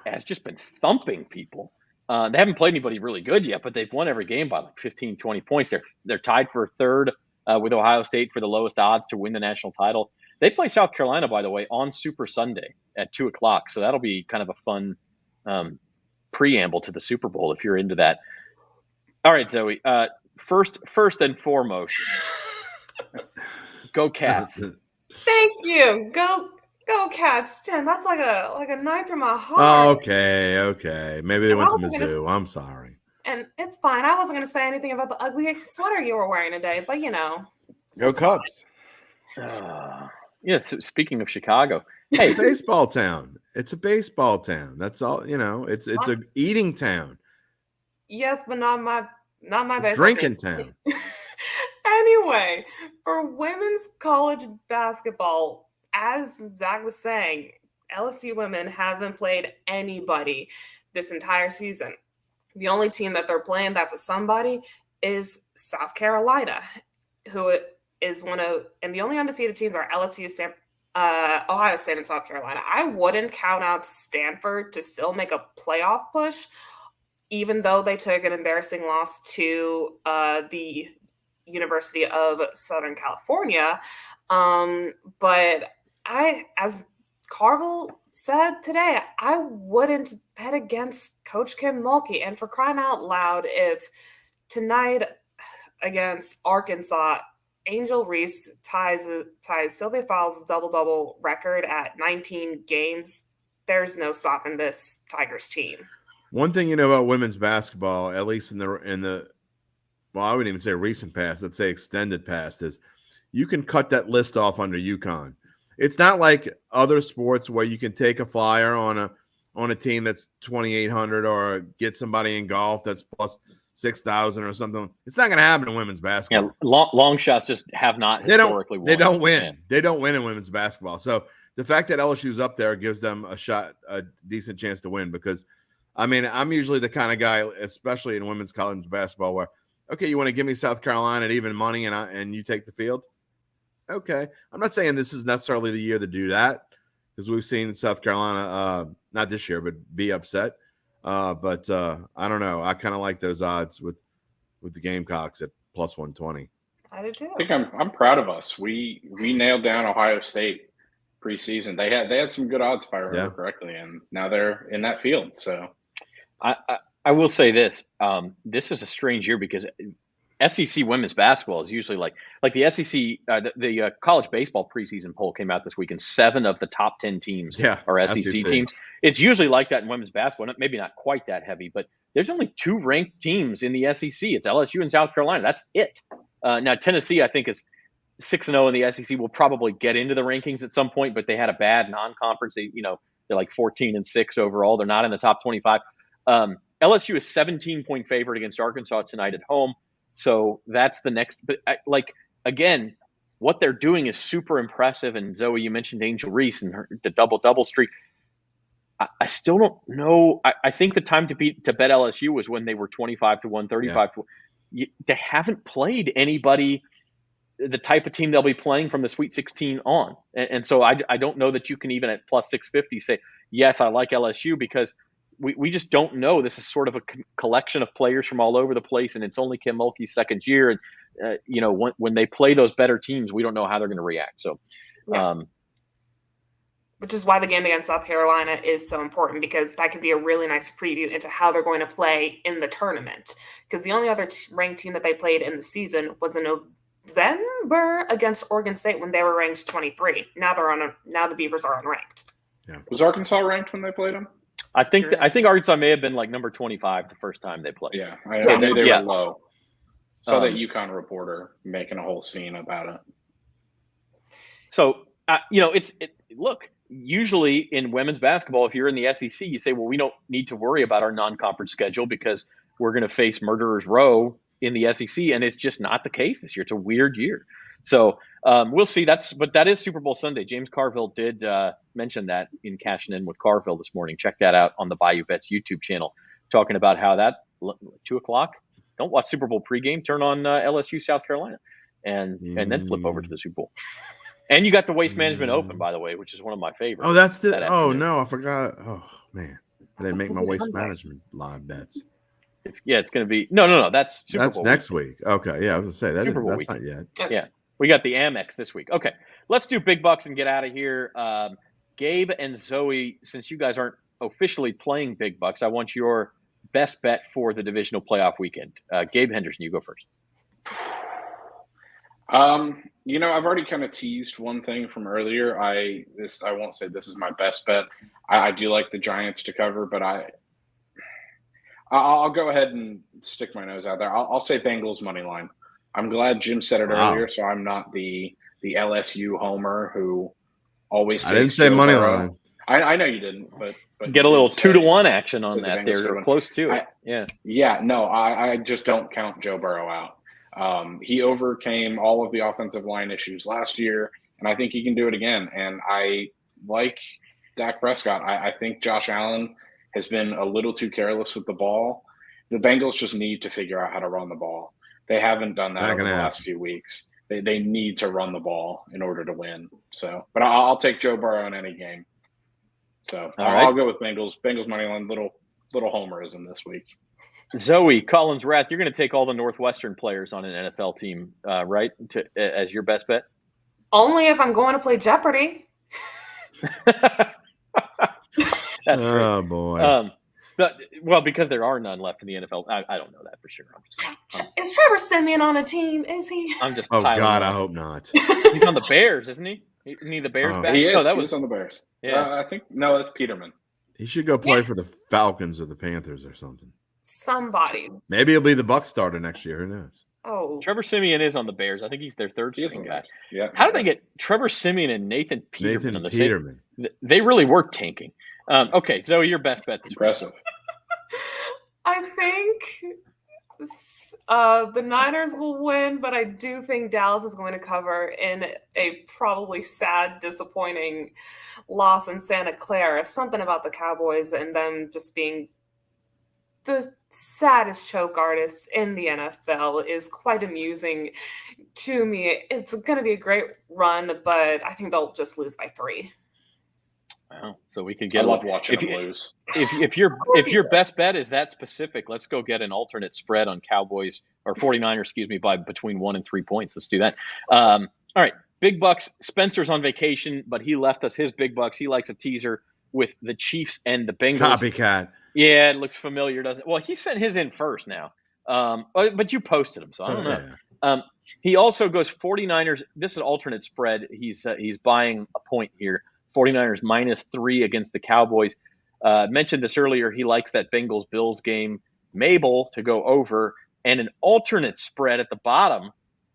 has just been thumping people. They haven't played anybody really good yet, but they've won every game by like 15, 20 points. They're tied for third with Ohio State for the lowest odds to win the national title. They play South Carolina, by the way, on Super Sunday at 2:00. So that'll be kind of a fun preamble to the Super Bowl if you're into that. All right, Zoe. First and foremost, go Cats. Thank you. Go Cats, Jen. That's like a knife through my heart. Oh, okay. Maybe they went to Mizzou. I'm sorry. And it's fine. I wasn't going to say anything about the ugly sweater you were wearing today, but Go Cubs. Yes. Speaking of Chicago, hey, baseball town. It's a baseball town. That's all. It's a eating town. Yes, but not my baseball drinking town. Anyway, for women's college basketball, as Zach was saying, LSU women haven't played anybody this entire season. The only team that they're playing that's a somebody is South Carolina, who is and the only undefeated teams are LSU, Ohio State, and South Carolina. I wouldn't count out Stanford to still make a playoff push, even though they took an embarrassing loss to the University of Southern California. But as Carvel said today, I wouldn't bet against Coach Kim Mulkey. And for crying out loud, if tonight against Arkansas, Angel Reese ties Sylvia Fowles' double-double record at 19 games, there's no stopping this Tigers team. One thing you know about women's basketball, at least in the well, I wouldn't even say recent past, let's say extended past, is you can cut that list off under UConn. It's not like other sports where you can take a flyer on a team that's 2,800 or get somebody in golf that's plus 6,000 or something. It's not going to happen in women's basketball. Yeah, long shots just have not historically won. They don't win. Yeah. They don't win in women's basketball. So the fact that LSU's up there gives them a decent chance to win because, I mean, I'm usually the kind of guy, especially in women's college basketball, where, okay, you want to give me South Carolina at even money and you take the field? Okay. I'm not saying this is necessarily the year to do that because we've seen South Carolina, not this year, but be upset. But I don't know. I kind of like those odds with the Gamecocks at plus 120. I do too. I think I'm proud of us. We nailed down Ohio State preseason. They had some good odds if I remember correctly, and now they're in that field. So I will say this. This is a strange year because SEC women's basketball is usually like the SEC, the college baseball preseason poll came out this week, and 7 of the top 10 teams are SEC teams. It's usually like that in women's basketball, maybe not quite that heavy, but there's only 2 ranked teams in the SEC. It's LSU and South Carolina. That's it. Now, Tennessee, I think, is 6-0 in the SEC. Will probably get into the rankings at some point, but they had a bad non-conference. They're like 14-6 overall. They're not in the top 25. LSU is 17-point favorite against Arkansas tonight at home. So that's the next. But again, what they're doing is super impressive. And Zoe, you mentioned Angel Reese and the double streak. I still don't know. I think the time to bet LSU was when they were 25-1, 35-1. They haven't played anybody, the type of team they'll be playing from the Sweet 16 on. And so I don't know that you can even at plus 650 say, yes, I like LSU because we just don't know. This is sort of a collection of players from all over the place, and it's only Kim Mulkey's second year. And, when they play those better teams, we don't know how they're going to react. So, which is why the game against South Carolina is so important because that could be a really nice preview into how they're going to play in the tournament. Because the only other ranked team that they played in the season was in November against Oregon State when they were ranked 23. Now the Beavers are unranked. Yeah. Was Arkansas ranked when they played them? I think Arkansas may have been like number 25 the first time they played. Yeah, I knew they were low. Saw that UConn reporter making a whole scene about it. So look. Usually in women's basketball, if you're in the SEC, you say, well, we don't need to worry about our non-conference schedule because we're going to face Murderers Row in the SEC, and it's just not the case this year. It's a weird year. So we'll see. But that is Super Bowl Sunday. James Carville did mention that in Cashing In with Carville this morning. Check that out on the Bayou Bets YouTube channel, talking about how that 2:00. Don't watch Super Bowl pregame. Turn on LSU South Carolina, and then flip over to the Super Bowl. And you got the Waste Management Open, by the way, which is one of my favorites. Oh, that's the. Oh no, I forgot. Oh man, I didn't make my Waste Management live bets. It's going to be no. That's Super Bowl next week. Okay, yeah, I was gonna say that's week. Not yet. Yeah, we got the Amex this week. Okay, let's do big bucks and get out of here. Gabe and Zoe, since you guys aren't officially playing big bucks, I want your best bet for the divisional playoff weekend. Gabe Henderson, you go first. I've already kind of teased one thing from earlier. I won't say this is my best bet. I do like the Giants to cover, but I'll go ahead and stick my nose out there. I'll say Bengals money line. I'm glad Jim said it earlier, so I'm not the LSU homer who always. I didn't say money line. I know you didn't, but get a little 2-1 action on that. They're close to it. No, I just don't count Joe Burrow out. He overcame all of the offensive line issues last year, and I think he can do it again. And I like Dak Prescott. I think Josh Allen has been a little too careless with the ball. The Bengals just need to figure out how to run the ball. They haven't done that over the last few weeks. They need to run the ball in order to win. So, but I'll take Joe Burrow in any game. So I'll go with Bengals. Bengals money line. Little homerism this week. Zoe Collins Rath, you're going to take all the Northwestern players on an NFL team, right? As your best bet? Only if I'm going to play Jeopardy. That's great. Oh boy. Well, because there are none left in the NFL. I don't know that for sure. Is Trevor Siemian on a team? Is he? I'm just. Oh piling God, on. I hope not. He's on the Bears, isn't he? Isn't he the Bears back? He is. No, that He was on the Bears. Yeah. I think no, that's Peterman. He should go play Yes. for the Falcons or the Panthers or something. Somebody. Maybe he'll be the Bucs starter next year. Who knows? Oh, Trevor Siemian is on the Bears. I think he's their third He is string on the guy. Bears. Yeah. How did they get Trevor Siemian and Nathan Peterman on Nathan the same? Peterman. They really were tanking. Okay, Zoe, your best bet this week. Impressive. I think the Niners will win, but I do think Dallas is going to cover in a probably sad, disappointing loss in Santa Clara. Something about the Cowboys and them just being the saddest choke artists in the NFL is quite amusing to me. It's going to be a great run, but I think they'll just lose by 3. Wow. So we could I get. love watching if them you- lose. If your best bet is that specific, let's go get an alternate spread on Cowboys or 49ers, excuse me, by between 1 and 3 points. Let's do that. All right, big bucks. Spencer's on vacation, but he left us his big bucks. He likes a teaser with the Chiefs and the Bengals. Copycat. Yeah, it looks familiar, doesn't it? Well, he sent his in first now, but you posted him, so I don't know. Yeah. He also goes 49ers. This is an alternate spread. He's buying a point here. 49ers -3 against the Cowboys. Mentioned this earlier. He likes that Bengals-Bills game. Mabel to go over, and an alternate spread at the bottom,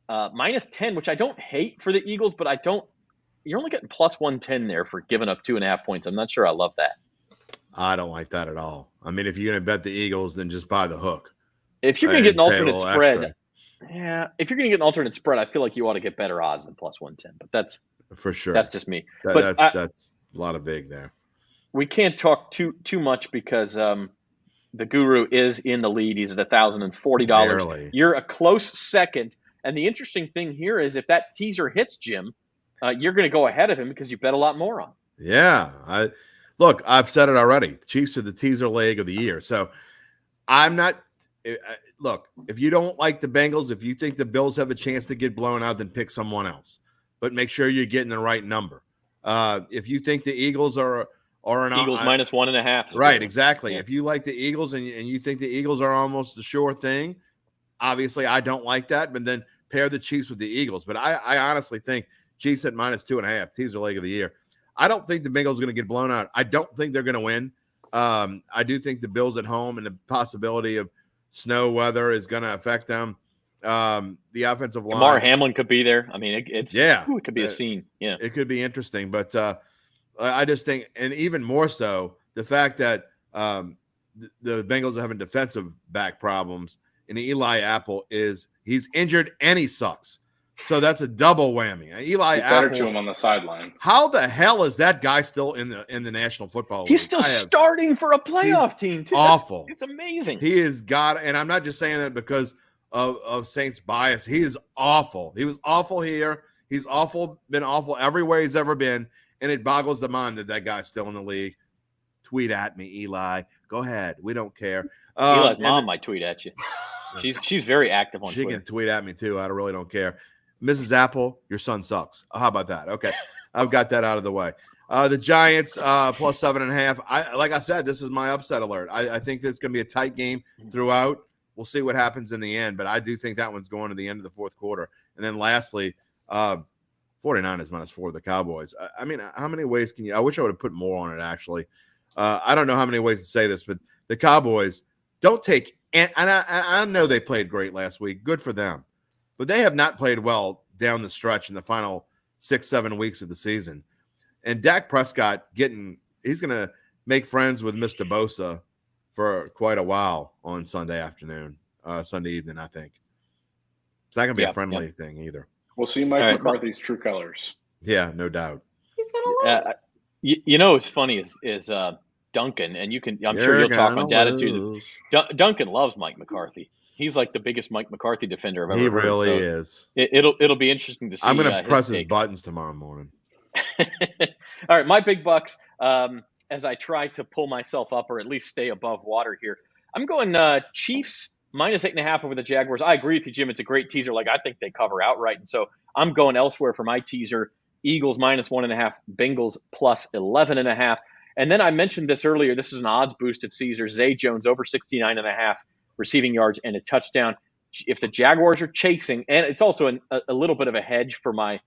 -10, which I don't hate for the Eagles, but you're only getting +110 there for giving up 2.5 points. I'm not sure I love that. I don't like that at all. I mean, if you're going to bet the Eagles, then just buy the hook. If you're going to get an And pay a alternate little spread, extra. yeah, if you're going to get an alternate spread, I feel like you ought to get better odds than +110. But that's For sure. just me. But That's a lot of vig there. we can't talk too much because the Guru is in the lead. He's at $1,040. Barely. You're a close second. And the interesting thing here is if that teaser hits Jim, you're going to go ahead of him because you bet a lot more on. Yeah. Look, I've said it already. The Chiefs are the teaser leg of the year. So I'm not – look, if you don't like the Bengals, if you think the Bills have a chance to get blown out, then pick someone else. But make sure you're getting the right number. If you think the Eagles are an Eagles -1.5. right, exactly. Yeah. If you like the Eagles and you think the Eagles are almost the sure thing, obviously I don't like that. But then pair the Chiefs with the Eagles. But I honestly think Chiefs at -2.5, teaser leg of the year. I don't think the Bengals are going to get blown out. I don't think they're going to win. I do think the Bills at home and the possibility of snow weather is going to affect them. The offensive line. Damar Hamlin could be there. I mean, it could be a scene. Yeah. It could be interesting. But I just think, and even more so, the fact that the Bengals are having defensive back problems, and Eli Apple he's injured and he sucks. So that's a double whammy. Eli Better Apple. to him on the sideline. How the hell is that guy still in the National Football League? He's still starting for a playoff team, too. Awful. It's amazing. He has got, and I'm not just saying that because of Saints bias. He is awful. He was awful here. He's been awful everywhere he's ever been, and it boggles the mind that guy's still in the league. Tweet at me, Eli. Go ahead. We don't care. Eli's mom might tweet at you. She's very active on Twitter. She can tweet at me too. I really don't care. Mrs. Apple, your son sucks. How about that? Okay. I've got that out of the way. The Giants +7.5. Like I said, this is my upset alert. I think it's going to be a tight game throughout. We'll see what happens in the end, but I do think that one's going to the end of the fourth quarter. And then lastly, 49ers -4 the Cowboys. I mean, how many ways can you – I wish I would have put more on it, actually. I don't know how many ways to say this, but the Cowboys don't take – and I know they played great last week. Good for them. But they have not played well down the stretch in the final 6-7 weeks of the season. And Dak Prescott he's going to make friends with Mr. Bosa for quite a while on Sunday evening, I think. It's not going to be a friendly thing either. We'll see Mike McCarthy's true colors. Yeah, no doubt. he's going to lose. You know what's funny is Duncan, and I'm sure you'll talk on data too. Duncan loves Mike McCarthy. He's like the biggest Mike McCarthy defender I've ever heard. He really is. It'll be interesting to see. I'm going to press his buttons tomorrow morning. All right, my big bucks. As I try to pull myself up or at least stay above water here, I'm going Chiefs -8.5 over the Jaguars. I agree with you, Jim. It's a great teaser. Like I think they cover outright, and so I'm going elsewhere for my teaser. Eagles -1.5, Bengals +11.5. And then I mentioned this earlier. This is an odds boost at Caesars. Zay Jones over 69.5 receiving yards and a touchdown. If the Jaguars are chasing, and it's also a little bit of a hedge for my,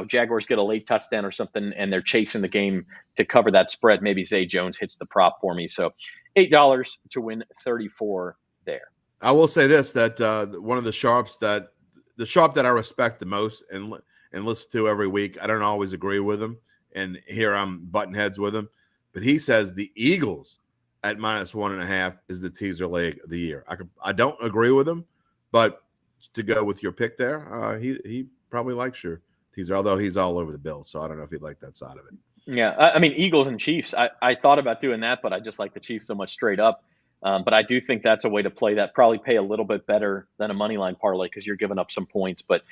Jaguars get a late touchdown or something, and they're chasing the game to cover that spread. Maybe Zay Jones hits the prop for me. So $8 to win 34 there. I will say this, that one of the sharp that I respect the most and listen to every week, I don't always agree with him, and here I'm butting heads with him, but he says the Eagles at -1.5 is the teaser leg of the year. I don't agree with him, but to go with your pick there, he probably likes your teaser, although he's all over the Bills, so I don't know if he'd like that side of it. Yeah, I mean, Eagles and Chiefs, I thought about doing that, but I just like the Chiefs so much straight up. But I do think that's a way to play that. Probably pay a little bit better than a money line parlay because you're giving up some points, but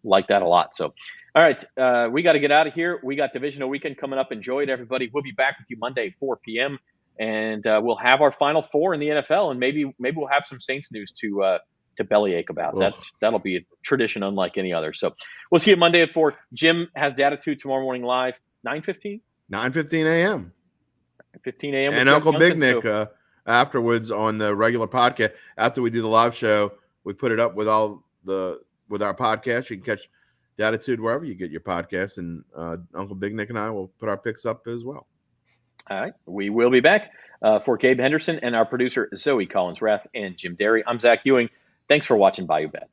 like that a lot. So, all right, we got to get out of here. We got divisional weekend coming up. Enjoy it, everybody. We'll be back with you Monday, 4 p.m., and we'll have our Final Four in the NFL, and maybe we'll have some Saints news to bellyache about. That'll be a tradition unlike any other. So we'll see you Monday at 4. Jim has Datitude tomorrow morning live, 9:15? 9:15 a.m. 9:15 a.m. And Uncle Big Nick afterwards on the regular podcast. After we do the live show, we put it up with our podcast. You can catch Datitude wherever you get your podcasts, and Uncle Big Nick and I will put our picks up as well. All right. We will be back for Gabe Henderson and our producer, Zoe Collins-Rath and Jim Derry. I'm Zach Ewing. Thanks for watching Bayou Bets.